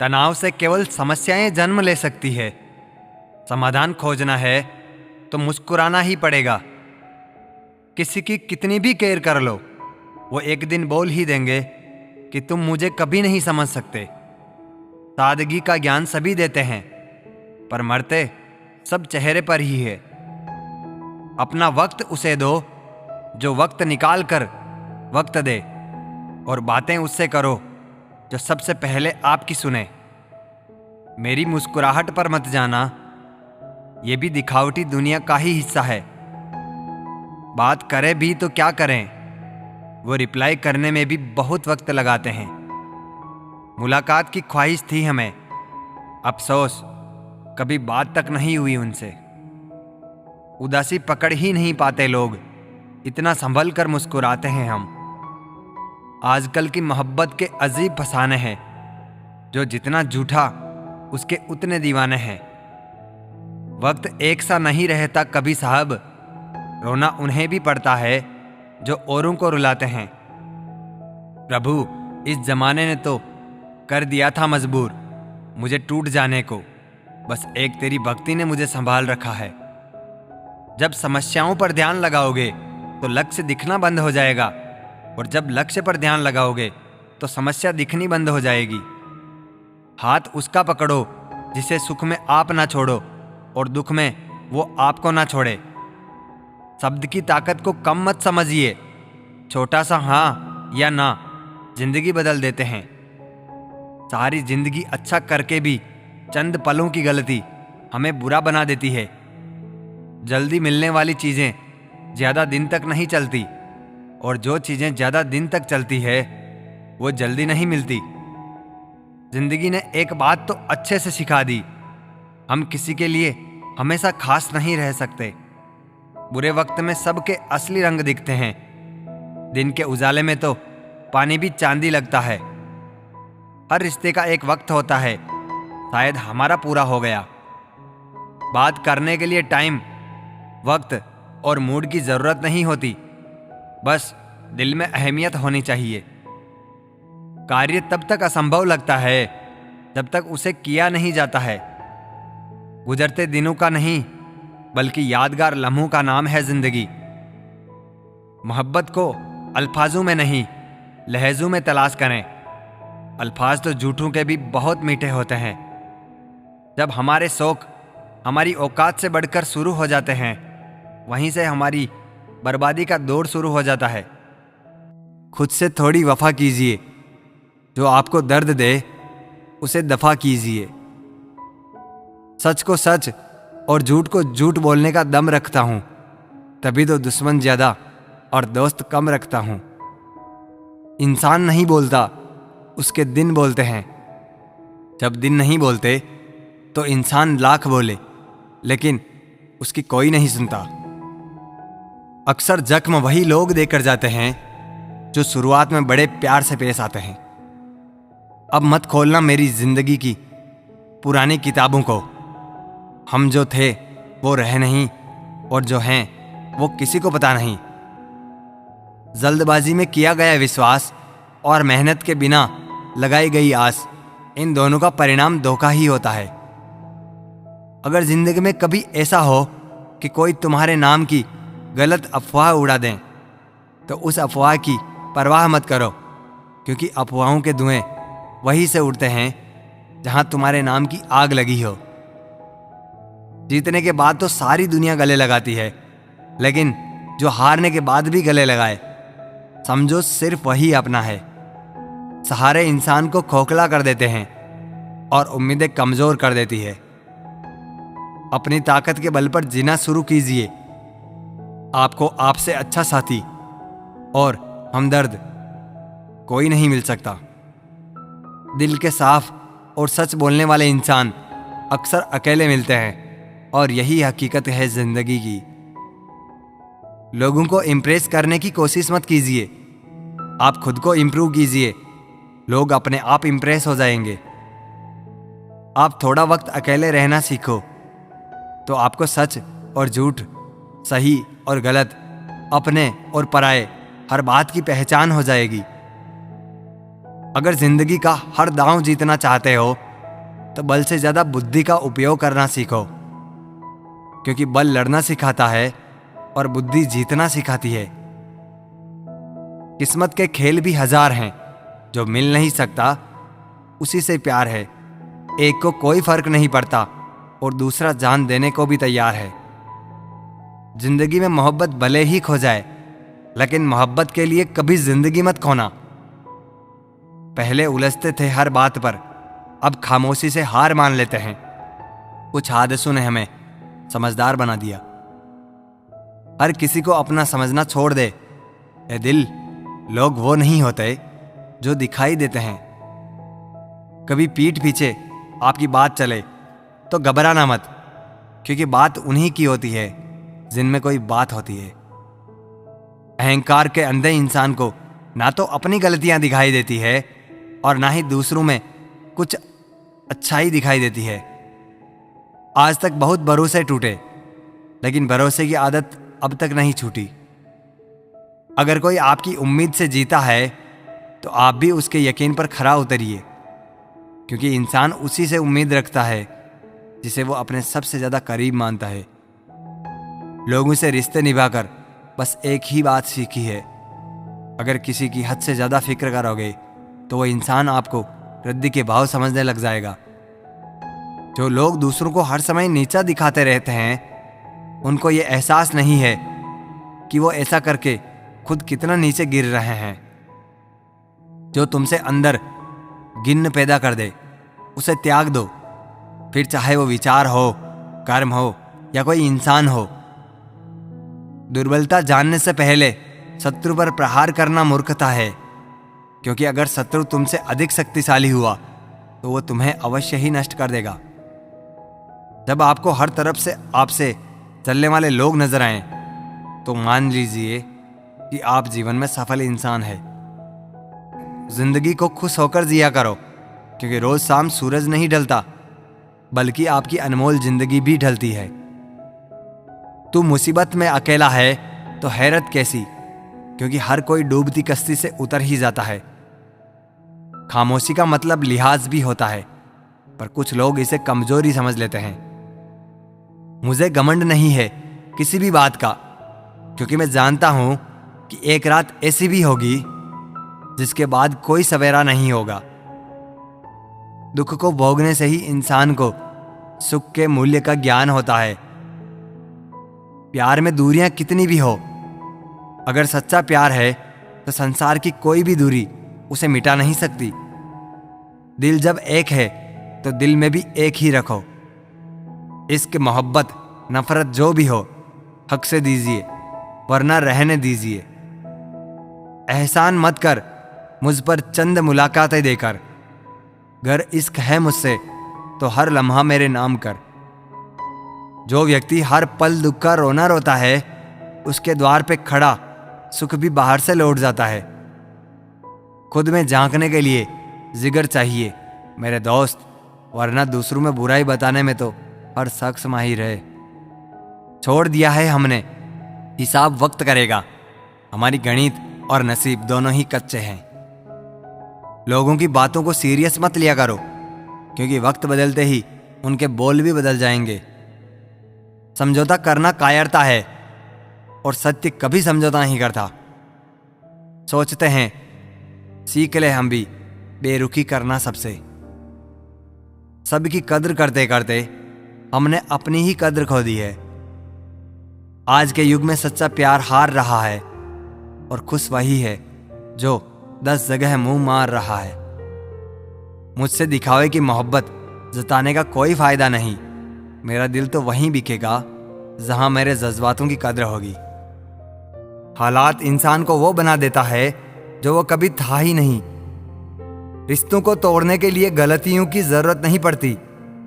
तनाव से केवल समस्याएं जन्म ले सकती है। समाधान खोजना है तो मुस्कुराना ही पड़ेगा। किसी की कितनी भी केयर कर लो, वो एक दिन बोल ही देंगे कि तुम मुझे कभी नहीं समझ सकते। सादगी का ज्ञान सभी देते हैं, पर मरते सब चेहरे पर ही है। अपना वक्त उसे दो जो वक्त निकाल कर वक्त दे, और बातें उससे करो जो सबसे पहले आपकी सुने। मेरी मुस्कुराहट पर मत जाना, ये भी दिखावटी दुनिया का ही हिस्सा है। बात करें भी तो क्या करें, वो रिप्लाई करने में भी बहुत वक्त लगाते हैं। मुलाकात की ख्वाहिश थी हमें, अफसोस कभी बात तक नहीं हुई उनसे। उदासी पकड़ ही नहीं पाते लोग, इतना संभल कर मुस्कुराते हैं हम। आजकल की मोहब्बत के अजीब फसाने हैं, जो जितना झूठा उसके उतने दीवाने हैं। वक्त एक सा नहीं रहता कभी साहब, रोना उन्हें भी पड़ता है जो औरों को रुलाते हैं। प्रभु, इस जमाने ने तो कर दिया था मजबूर मुझे टूट जाने को, बस एक तेरी भक्ति ने मुझे संभाल रखा है। जब समस्याओं पर ध्यान लगाओगे तो लक्ष्य दिखना बंद हो जाएगा, और जब लक्ष्य पर ध्यान लगाओगे तो समस्या दिखनी बंद हो जाएगी। हाथ उसका पकड़ो जिसे सुख में आप ना छोड़ो, और दुख में वो आपको ना छोड़े। शब्द की ताकत को कम मत समझिए, छोटा सा हाँ या ना जिंदगी बदल देते हैं। सारी जिंदगी अच्छा करके भी चंद पलों की गलती हमें बुरा बना देती है। जल्दी मिलने वाली चीजें ज्यादा दिन तक नहीं चलती, और जो चीजें ज्यादा दिन तक चलती है वो जल्दी नहीं मिलती। जिंदगी ने एक बात तो अच्छे से सिखा दी, हम किसी के लिए हमेशा खास नहीं रह सकते। बुरे वक्त में सबके असली रंग दिखते हैं, दिन के उजाले में तो पानी भी चांदी लगता है। हर रिश्ते का एक वक्त होता है, शायद हमारा पूरा हो गया। बात करने के लिए टाइम, वक्त और मूड की जरूरत नहीं होती, बस दिल में अहमियत होनी चाहिए। कार्य तब तक असंभव लगता है जब तक उसे किया नहीं जाता है। गुजरते दिनों का नहीं बल्कि यादगार लम्हों का नाम है जिंदगी। मोहब्बत को अल्फाजों में नहीं लहजों में तलाश करें। अल्फाज तो झूठों के भी बहुत मीठे होते हैं। जब हमारे शौक हमारी औकात से बढ़कर शुरू हो जाते हैं, वहीं से हमारी बर्बादी का दौर शुरू हो जाता है। खुद से थोड़ी वफा कीजिए, जो आपको दर्द दे उसे दफा कीजिए। सच को सच और झूठ को झूठ बोलने का दम रखता हूं, तभी तो दुश्मन ज्यादा और दोस्त कम रखता हूं। इंसान नहीं बोलता, उसके दिन बोलते हैं। जब दिन नहीं बोलते तो इंसान लाख बोले, लेकिन उसकी कोई नहीं सुनता। अक्सर जख्म वही लोग देकर जाते हैं जो शुरुआत में बड़े प्यार से पेश आते हैं। अब मत खोलना मेरी जिंदगी की पुरानी किताबों को। हम जो थे वो रहे नहीं, और जो हैं वो किसी को पता नहीं। जल्दबाजी में किया गया विश्वास और मेहनत के बिना लगाई गई आस, इन दोनों का परिणाम धोखा ही होता है। अगर जिंदगी में कभी ऐसा हो कि कोई तुम्हारे नाम की गलत अफवाह उड़ा दें, तो उस अफवाह की परवाह मत करो, क्योंकि अफवाहों के धुएं वहीं से उड़ते हैं जहां तुम्हारे नाम की आग लगी हो। जीतने के बाद तो सारी दुनिया गले लगाती है, लेकिन जो हारने के बाद भी गले लगाए, समझो सिर्फ वही अपना है। सहारे इंसान को खोखला कर देते हैं और उम्मीदें कमजोर कर देती है। अपनी ताकत के बल पर जीना शुरू कीजिए। आपको आपसे अच्छा साथी और हमदर्द कोई नहीं मिल सकता। दिल के साफ और सच बोलने वाले इंसान अक्सर अकेले मिलते हैं, और यही हकीकत है जिंदगी की। लोगों को इम्प्रेस करने की कोशिश मत कीजिए, आप खुद को इम्प्रूव कीजिए। लोग अपने आप इम्प्रेस हो जाएंगे। आप थोड़ा वक्त अकेले रहना सीखो, तो आपको सच और झूठ, सही और गलत, अपने और पराये हर बात की पहचान हो जाएगी। अगर जिंदगी का हर दांव जीतना चाहते हो तो बल से ज़्यादा बुद्धि का उपयोग करना सीखो, क्योंकि बल लड़ना सिखाता है और बुद्धि जीतना सिखाती है। किस्मत के खेल भी हजार हैं, जो मिल नहीं सकता उसी से प्यार है। एक को कोई फर्क नहीं पड़ता और दूसरा जान देने को भी तैयार है। जिंदगी में मोहब्बत भले ही खो जाए, लेकिन मोहब्बत के लिए कभी जिंदगी मत खोना। पहले उलझते थे हर बात पर, अब खामोशी से हार मान लेते हैं। कुछ हादसों ने हमें समझदार बना दिया। हर किसी को अपना समझना छोड़ दे। ए दिल, लोग वो नहीं होते जो दिखाई देते हैं। कभी पीठ पीछे आपकी बात चले तो घबराना मत, क्योंकि बात उन्हीं की होती है जिनमें कोई बात होती है। अहंकार के अंधे इंसान को ना तो अपनी गलतियां दिखाई देती है और ना ही दूसरों में कुछ अच्छाई दिखाई देती है। आज तक बहुत भरोसे टूटे, लेकिन भरोसे की आदत अब तक नहीं छूटी। अगर कोई आपकी उम्मीद से जीता है तो आप भी उसके यकीन पर खरा उतरिए, क्योंकि इंसान उसी से उम्मीद रखता है जिसे वो अपने सबसे ज्यादा करीब मानता है। लोगों से रिश्ते निभाकर बस एक ही बात सीखी है, अगर किसी की हद से ज्यादा फिक्र करोगे तो वो इंसान आपको रद्दी के भाव समझने लग जाएगा। जो लोग दूसरों को हर समय नीचा दिखाते रहते हैं, उनको ये एहसास नहीं है कि वो ऐसा करके खुद कितना नीचे गिर रहे हैं। जो तुमसे अंदर गिन्न पैदा कर दे, उसे त्याग दो, फिर चाहे वो विचार हो, कर्म हो या कोई इंसान हो। दुर्बलता जानने से पहले शत्रु पर प्रहार करना मूर्खता है, क्योंकि अगर शत्रु तुमसे अधिक शक्तिशाली हुआ तो वो तुम्हें अवश्य ही नष्ट कर देगा। जब आपको हर तरफ से आपसे चलने वाले लोग नजर आए तो मान लीजिए कि आप जीवन में सफल इंसान है। जिंदगी को खुश होकर जिया करो, क्योंकि रोज शाम सूरज नहीं ढलता, बल्कि आपकी अनमोल जिंदगी भी ढलती है। तू मुसीबत में अकेला है तो हैरत कैसी, क्योंकि हर कोई डूबती कश्ती से उतर ही जाता है। खामोशी का मतलब लिहाज भी होता है, पर कुछ लोग इसे कमजोरी समझ लेते हैं। मुझे घमंड नहीं है किसी भी बात का, क्योंकि मैं जानता हूं कि एक रात ऐसी भी होगी जिसके बाद कोई सवेरा नहीं होगा। दुख को भोगने से ही इंसान को सुख के मूल्य का ज्ञान होता है। प्यार में दूरियां कितनी भी हो, अगर सच्चा प्यार है तो संसार की कोई भी दूरी उसे मिटा नहीं सकती। दिल जब एक है तो दिल में भी एक ही रखो। इश्क, मोहब्बत, नफरत जो भी हो, हक से दीजिए, वरना रहने दीजिए। एहसान मत कर मुझ पर चंद मुलाकातें देकर। गर इश्क है मुझसे तो हर लम्हा मेरे नाम कर। जो व्यक्ति हर पल दुख का रोना रोता है, उसके द्वार पे खड़ा सुख भी बाहर से लौट जाता है। खुद में झांकने के लिए जिगर चाहिए मेरे दोस्त, वरना दूसरों में बुराई बताने में तो हर शख्स माहिर है। छोड़ दिया है हमने, हिसाब वक्त करेगा। हमारी गणित और नसीब दोनों ही कच्चे हैं। लोगों की बातों को सीरियस मत लिया करो, क्योंकि वक्त बदलते ही उनके बोल भी बदल जाएंगे। समझौता करना कायरता है और सत्य कभी समझौता नहीं करता। सोचते हैं सीख ले हम भी बेरुखी करना सबसे। सबकी कद्र करते करते हमने अपनी ही कद्र खो दी है। आज के युग में सच्चा प्यार हार रहा है और खुश वही है जो 10 जगह मुंह मार रहा है। मुझसे दिखावे की मोहब्बत जताने का कोई फायदा नहीं। मेरा दिल तो वहीं बिकेगा जहां मेरे जज्बातों की कद्र होगी। हालात इंसान को वो बना देता है जो वो कभी था ही नहीं। रिश्तों को तोड़ने के लिए गलतियों की जरूरत नहीं पड़ती।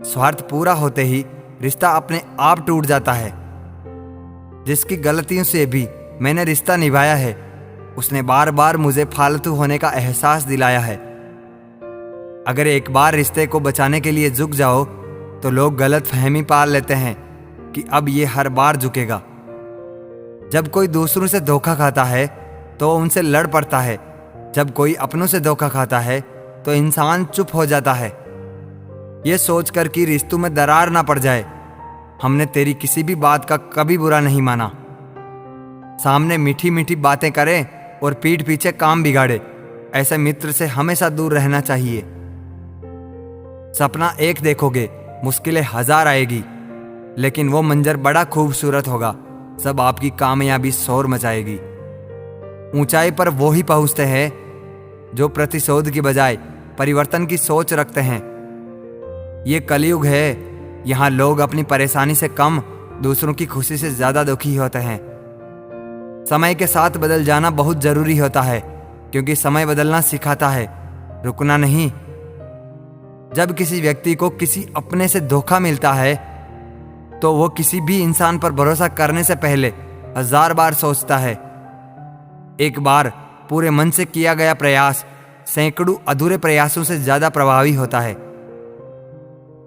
स्वार्थ पूरा होते ही रिश्ता अपने आप टूट जाता है। जिसकी गलतियों से भी मैंने रिश्ता निभाया है, उसने बार बार मुझे फालतू होने का एहसास दिलाया है। अगर एक बार रिश्ते को बचाने के लिए झुक जाओ तो लोग गलत फहमी पाल लेते हैं कि अब ये हर बार झुकेगा। जब कोई दूसरों से धोखा खाता है तो उनसे लड़ पड़ता है। जब कोई अपनों से धोखा खाता है तो इंसान चुप हो जाता है। ये सोचकर कि रिश्तों में दरार ना पड़ जाए, हमने तेरी किसी भी बात का कभी बुरा नहीं माना। सामने मीठी मीठी बातें करें और पीठ पीछे काम बिगाड़े, ऐसे मित्र से हमेशा दूर रहना चाहिए। सपना एक देखोगे, मुश्किलें 1000 आएगी, लेकिन वो मंजर बड़ा खूबसूरत होगा। सब आपकी कामयाबी शोर मचाएगी। ऊंचाई पर वो ही पहुंचते हैं जो प्रतिशोध की बजाय परिवर्तन की सोच रखते हैं। ये कलयुग है, यहाँ लोग अपनी परेशानी से कम, दूसरों की खुशी से ज्यादा दुखी होते हैं। समय के साथ बदल जाना बहुत जरूरी होता है, क्योंकि समय बदलना सिखाता है, रुकना नहीं। जब किसी व्यक्ति को किसी अपने से धोखा मिलता है तो वो किसी भी इंसान पर भरोसा करने से पहले 1000 बार सोचता है। एक बार पूरे मन से किया गया प्रयास सैकड़ों अधूरे प्रयासों से ज्यादा प्रभावी होता है।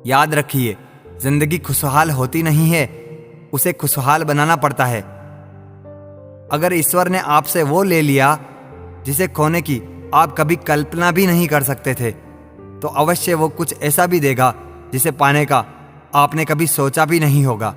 याद रखिए, जिंदगी खुशहाल होती नहीं है, उसे खुशहाल बनाना पड़ता है। अगर ईश्वर ने आपसे वो ले लिया जिसे खोने की आप कभी कल्पना भी नहीं कर सकते थे, तो अवश्य वो कुछ ऐसा भी देगा जिसे पाने का आपने कभी सोचा भी नहीं होगा।